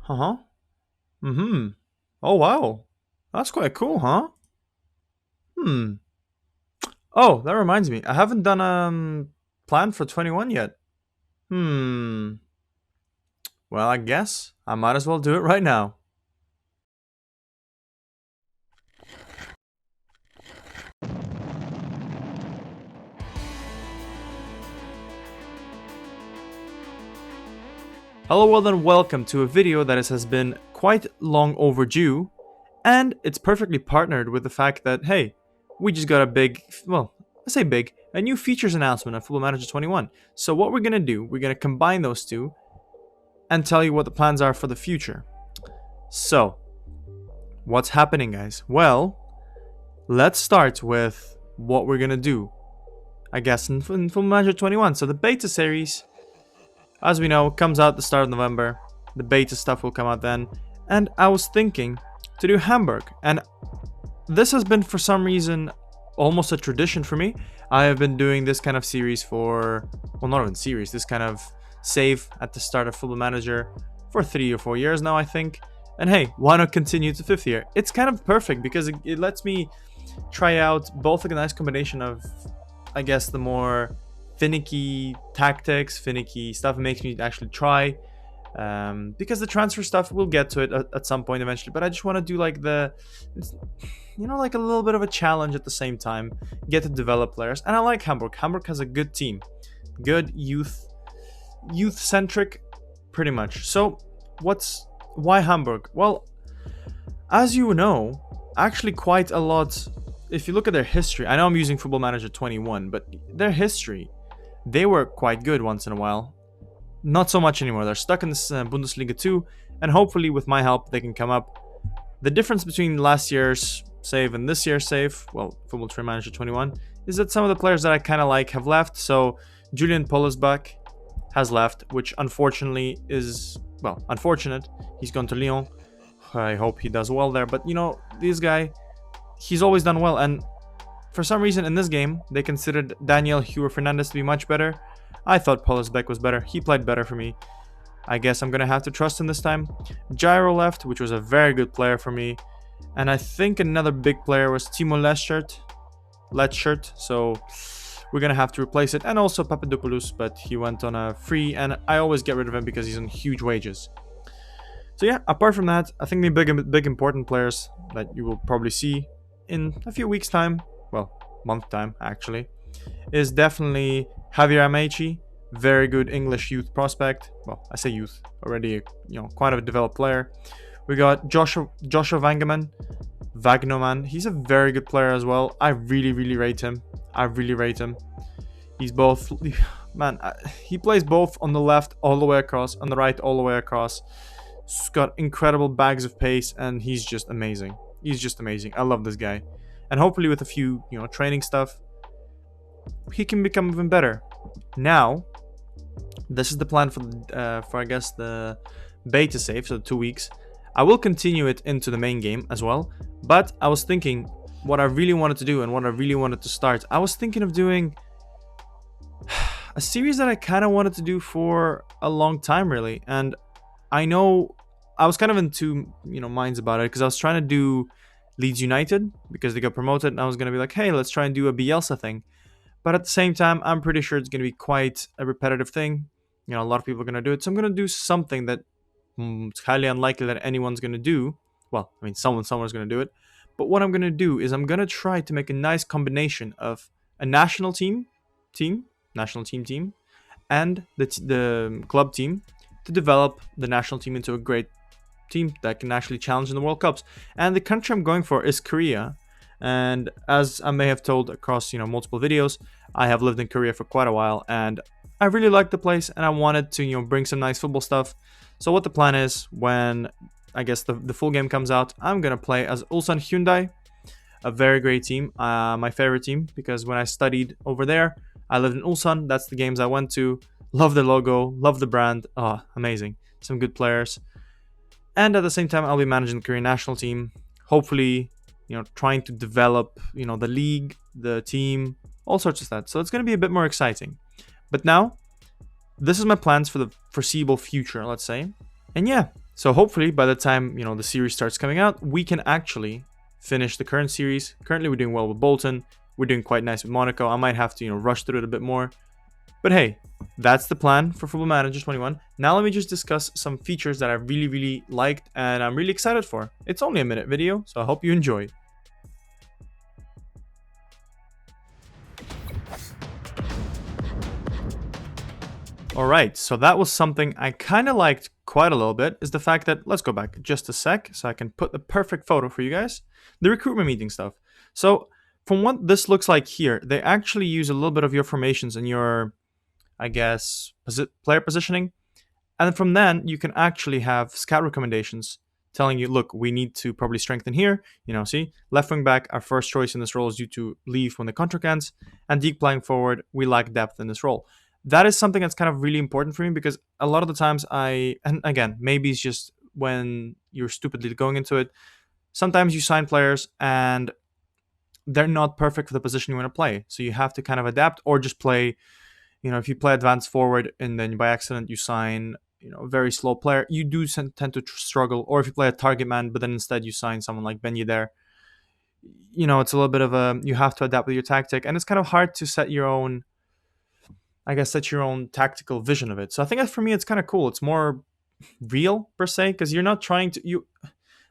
Uh-huh. Mm-hmm. Oh, wow. That's quite cool, huh? Hmm. Oh, that reminds me. I haven't done plan for 21 yet. Hmm. Well, I guess I might as well do it right now. Hello world and welcome to a video that has been quite long overdue, and it's perfectly partnered with the fact that, hey, we just got a big, well, I say big, a new features announcement of Football Manager 21. So what we're gonna do, we're gonna combine those two and tell you what the plans are for the future. So, what's happening, guys? Well, let's start with what we're gonna do, I guess, in Football Manager 21. So the beta series, as we know, comes out the start of November. The beta stuff will come out then. And I was thinking to do Hamburg. And this has been, for some reason, almost a tradition for me. I have been doing this kind of series for, well, not even series, this kind of save at the start of Football Manager for 3 or 4 years now, I think. And hey, why not continue to 5th year? It's kind of perfect because it lets me try out both a nice combination of, I guess, the more finicky tactics, finicky stuff. It makes me actually try, because the transfer stuff, we'll get to it at some point eventually, but I just want to do like like a little bit of a challenge at the same time, get to develop players. And I like Hamburg has a good team, good youth centric, pretty much. So why Hamburg? Well, as you know, actually quite a lot, if you look at their history, I know I'm using Football Manager 21, but their history, they were quite good once in a while. Not so much anymore. They're stuck in this Bundesliga 2, and hopefully with my help they can come up. The difference between last year's save and this year's save, well, Football Manager 21, is that some of the players that I kind of like have left. So Julian Pollersbach has left, which unfortunately is, well, unfortunate. He's gone to Lyon. I hope he does well there. But, this guy, he's always done well. And for some reason in this game, they considered Daniel Heuer Fernandez to be much better. I thought Pollersbach was better. He played better for me. I guess I'm going to have to trust him this time. Gyro left, which was a very good player for me. And I think another big player was Timo Letschert. So we're going to have to replace it. And also Papadopoulos, but he went on a free. And I always get rid of him because he's on huge wages. So yeah, apart from that, I think the big important players that you will probably see in a few weeks' time, well, month time actually, is definitely Javier Michi, very good English youth prospect. Well, I say youth, already quite a developed player. We got Joshua Wagnoman. He's a very good player as well. I really rate him. He's both, man, he plays both on the left all the way across, on the right all the way across. He's got incredible bags of pace, and he's just amazing. I love this guy. And hopefully with a few, training stuff, he can become even better. Now, this is the plan for I guess the beta save, so 2 weeks. I will continue it into the main game as well, but I was thinking what I really wanted to do and what I really wanted to start. I was thinking of doing a series that I kind of wanted to do for a long time, really. And I know I was kind of in two, minds about it, because I was trying to do Leeds United because they got promoted, and I was going to be like, hey, let's try and do a Bielsa thing. But at the same time, I'm pretty sure it's going to be quite a repetitive thing. A lot of people are going to do it. So I'm going to do something that it's highly unlikely that anyone's going to do. Well, I mean, someone's going to do it. But what I'm going to do is I'm going to try to make a nice combination of a national team, and the club team, to develop the national team into a great team that can actually challenge in the World Cups. And the country I'm going for is Korea. And as I may have told across, multiple videos, I have lived in Korea for quite a while, and I really liked the place, and I wanted to, bring some nice football stuff. So what the plan is, when I guess the full game comes out, I'm going to play as Ulsan Hyundai, a very great team, my favorite team, because when I studied over there, I lived in Ulsan. That's the games I went to. Love the logo, love the brand. Oh, amazing. Some good players. And at the same time, I'll be managing the Korean national team. Hopefully, trying to develop, the league, the team, all sorts of that. So it's going to be a bit more exciting. But now, this is my plans for the foreseeable future, let's say. And yeah, So hopefully by the time, the series starts coming out, we can actually finish the current series. Currently we're doing well with Bolton. We're doing quite nice with Monaco. I might have to, rush through it a bit more. But hey, that's the plan for Football Manager 21. Now let me just discuss some features that I really, really liked and I'm really excited for. It's only a minute video, so I hope you enjoy. Alright, so that was something I kind of liked quite a little bit, is the fact that, let's go back just a sec so I can put the perfect photo for you guys. The recruitment meeting stuff. So from what this looks like here, they actually use a little bit of your formations and your, I guess, player positioning. And then from then, you can actually have scout recommendations telling you, look, we need to probably strengthen here. See, left wing back, our first choice in this role is due to leave when the contract ends. And deep playing forward, we lack depth in this role. That is something that's kind of really important for me because a lot of the times and again, maybe it's just when you're stupidly going into it, sometimes you sign players and they're not perfect for the position you want to play. So you have to kind of adapt or just play, if you play advanced forward and then by accident you sign, a very slow player, you do tend to struggle. Or if you play a target man, but then instead you sign someone like Ben Yedder, it's a little bit of you have to adapt with your tactic. And it's kind of hard to set your own tactical vision of it. So I think that for me, it's kind of cool. It's more real per se, because you're not trying to,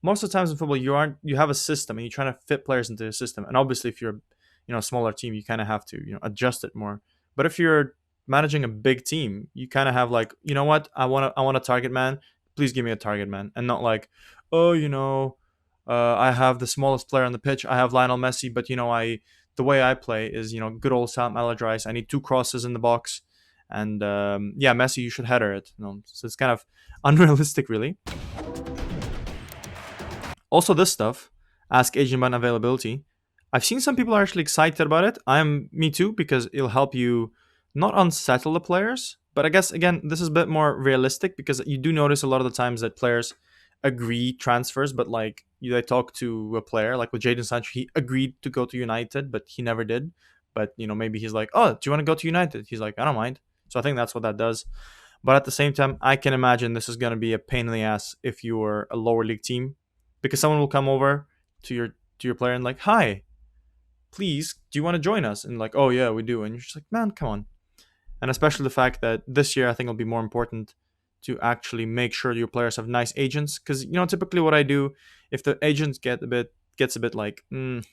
most of the times in football, you have a system and you're trying to fit players into the system. And obviously if you're, a smaller team, you kind of have to, adjust it more. But if you're managing a big team, you kind of have like, what, I want a target man. Please give me a target man. And not like, oh, I have the smallest player on the pitch. I have Lionel Messi, but the way I play is, good old Sam Allardyce. I need 2 crosses in the box. And Messi, you should header it. So it's kind of unrealistic, really. Also, this stuff, ask agent about availability. I've seen some people are actually excited about it. Me too, because it'll help you not unsettle the players. But I guess, again, this is a bit more realistic because you do notice a lot of the times that players agree transfers, but like they talk to a player, like with Jadon Sancho, he agreed to go to United, but he never did. But, maybe he's like, oh, do you want to go to United? He's like, I don't mind. So I think that's what that does. But at the same time, I can imagine this is going to be a pain in the ass if you were a lower league team, because someone will come over to your player and like, hi, please, do you want to join us? And like, oh yeah, we do. And you're just like, man, come on. And especially the fact that this year, I think it'll be more important to actually make sure your players have nice agents. Because, typically what I do, if the agent gets a bit like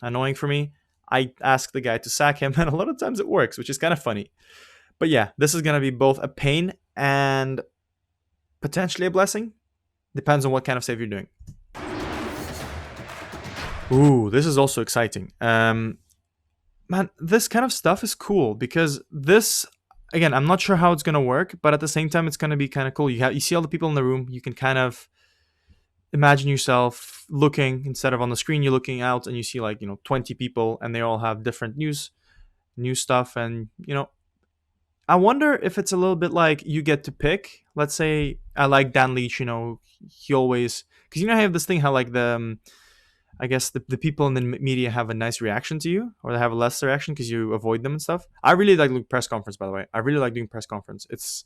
annoying for me, I ask the guy to sack him. And a lot of times it works, which is kind of funny. But yeah, this is going to be both a pain and potentially a blessing. Depends on what kind of save you're doing. Ooh, this is also exciting. Man, this kind of stuff is cool because this, again, I'm not sure how it's going to work, but at the same time, it's going to be kind of cool. You see all the people in the room. You can kind of imagine yourself looking, instead of on the screen, you're looking out and you see like, 20 people and they all have different news stuff. And, I wonder if it's a little bit like you get to pick. Let's say I like Dan Leach, he always, because I have this thing how like I guess the people in the media have a nice reaction to you, or they have a less reaction because you avoid them and stuff. I really like doing press conference, by the way. I really like doing press conference. It's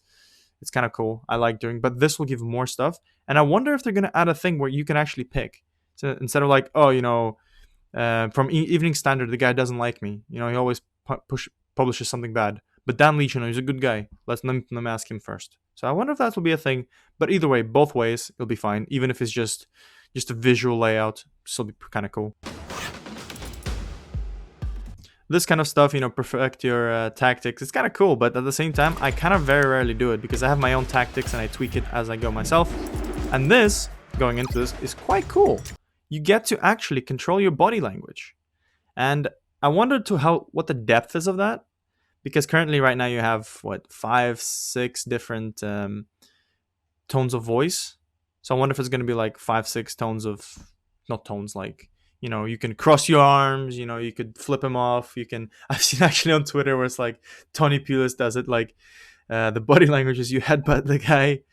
kind of cool. I like doing, but this will give more stuff. And I wonder if they're going to add a thing where you can actually pick. So instead of like, oh, from Evening Standard, the guy doesn't like me. He always publishes something bad. But Dan Leach, he's a good guy. Let me ask him first. So I wonder if that will be a thing. But either way, both ways, it'll be fine. Even if it's just a visual layout, still be kind of cool. This kind of stuff, perfect your tactics. It's kind of cool, but at the same time, I kind of very rarely do it because I have my own tactics and I tweak it as I go myself. And this, going into this, is quite cool. You get to actually control your body language. And I wondered what the depth is of that. Because currently, right now, you have, 5, 6 different tones of voice. So I wonder if it's going to be like 5, 6 tones of, not tones, like, you can cross your arms, you could flip them off. I've seen actually on Twitter where it's like Tony Pulis does it, like the body language is you headbutt the guy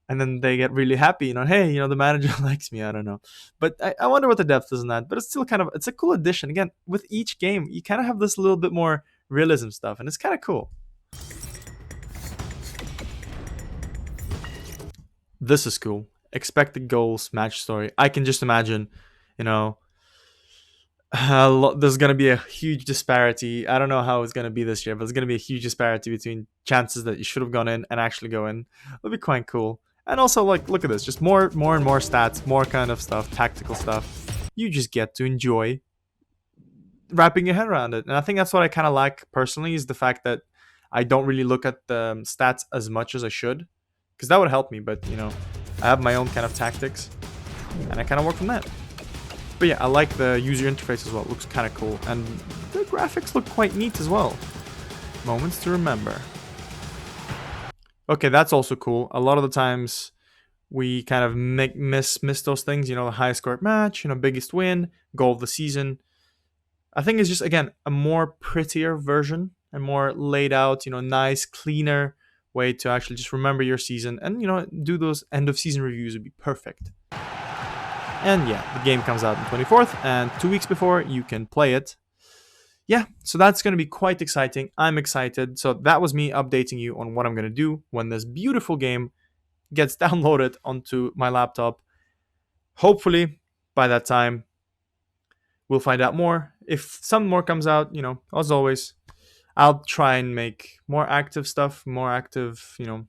and then they get really happy, hey, the manager likes me. I don't know. But I wonder what the depth is in that. But it's still it's a cool addition. Again, with each game, you kind of have this little bit more realism stuff, and it's kind of cool. This is cool. expected goals, match story. I can just imagine, you know, there's going to be a huge disparity. I don't know how it's going to be this year, but there's going to be a huge disparity between chances that you should have gone in and actually go in. It'll be quite cool. And also, like, look at this, just more and more stats, more kind of stuff, tactical stuff. You just get to enjoy wrapping your head around it. And I think that's what I kind of like personally, is the fact that I don't really look at the stats as much as I should, because that would help me. But, you know, I have my own kind of tactics, and I kind of work from that. But yeah, I like the user interface as well. It looks kind of cool. And the graphics look quite neat as well. Moments to remember. Okay, that's also cool. A lot of the times we kind of miss those things. You know, the highest scored match, you know, biggest win, goal of the season. I think it's just, again, a more prettier version and more laid out, you know, nice, cleaner way to actually just remember your season. And, you know, do those end of season reviews would be perfect. And yeah, the game comes out on 24th, and 2 weeks before you can play it. Yeah, so that's going to be quite exciting. I'm excited. So that was me updating you on what I'm going to do when this beautiful game gets downloaded onto my laptop. Hopefully, by that time, we'll find out more. If some more comes out, you know, as always, I'll try and make more active stuff, more active, you know,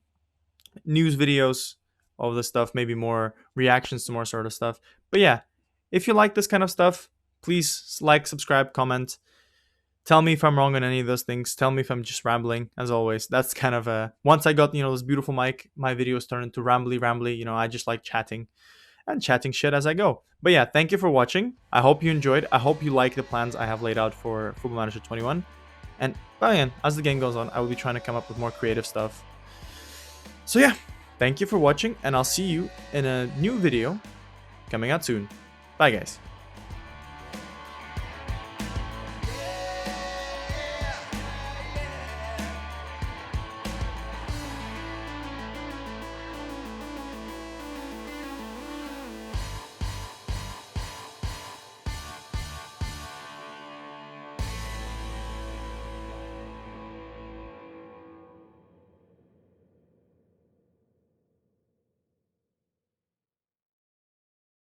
news videos of the stuff, maybe more reactions to more sort of stuff. But yeah, if you like this kind of stuff, please like, subscribe, comment. Tell me if I'm wrong on any of those things. Tell me if I'm just rambling, as always. That's kind of once I got, you know, this beautiful mic, my videos turn into rambly. You know, I just like chatting and chatting shit as I go. But yeah, thank you for watching. I hope you enjoyed. I hope you like the plans I have laid out for Football Manager 21. And again, as the game goes on, I will be trying to come up with more creative stuff. So yeah, thank you for watching, and I'll see you in a new video coming out soon. Bye, guys.